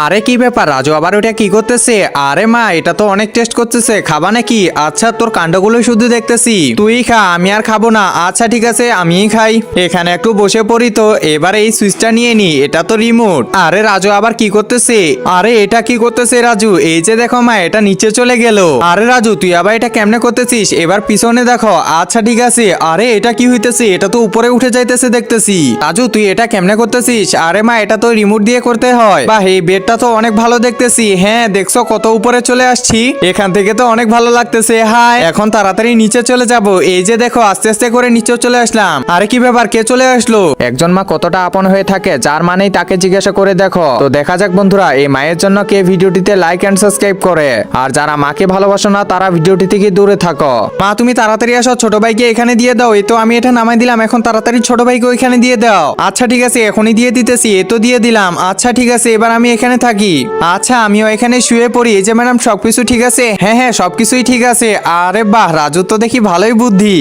আরে কি ব্যাপার রাজু আবার ওটা কি করতেছে? আরে মা এটা তো অনেক টেস্ট করতেছে, খাবা নাকি? আচ্ছা তোর কাণ্ডগুলো শুধু দেখতেছি, তুই খা, আমি আর খাবো না। আচ্ছা ঠিক আছে আমিই খাই। এখানে একটু বসে পড়ি তো। এবার এই সুইচটা নিয়ে নি, এটা তো রিমোট। আরে রাজু আবার কি করতেছে? আরে এটা কি করতেছে রাজু? এই যে দেখো মা এটা নিচে চলে গেল। আরে রাজু তুই আবার এটা কেমনে করতেছিস? এবার পিছনে দেখো। আচ্ছা ঠিক আছে। আরে এটা কি হইতেছে? এটা তো উপরে উঠে যাইতেছে দেখতেছি। রাজু তুই এটা কেমনে করতেছিস? আরে মা এটা তো রিমোট দিয়ে করতে হয়। বাহ এই বেডটা তো অনেক ভালো দেখতেছি। হ্যাঁ দেখছো কত উপরে চলে আসছি, এখান থেকে তো অনেক ভালো লাগতেছে। হাই এখন তাড়াতাড়ি নিচে চলে যাব। এই যে দেখো আস্তে আস্তে করে নিচে চলে আসলাম। আরে কি ব্যাপার, কে চলে আসলো? একজন মা কতটা আপন হয়ে থাকে যার মানেই তাকে জিজ্ঞাসা করে দেখো। তো দেখা যাক বন্ধুরা এই মায়ের জন্য কে ভিডিওটিতে লাইক এন্ড সাবস্ক্রাইব করে, আর যারা মাকে ভালোবাসো না তারা ভিডিওটি থেকে দূরে থাকো। মা তুমি তাড়াতাড়ি আসো, ছোট ভাইকে এখানে দিয়ে দাও। এই তো আমি এটা নামাই দিলাম, এখন তাড়াতাড়ি ছোট ভাইকে ওইখানে দিয়ে দাও। আচ্ছা ঠিক আছে এখনই দিয়ে দিতেছি। এ তো দিয়ে দিলাম। আচ্ছা ঠিক আছে এবার আমি এখানে থাকি। আচ্ছা আমিও এখানে শুয়ে পড়ি। এই যে ম্যাডাম সবকিছু ঠিক আছে? হ্যাঁ হ্যাঁ সবকিছুই ঠিক আছে। আরে বাহ রাজু তো দেখি ভালোই বুদ্ধি।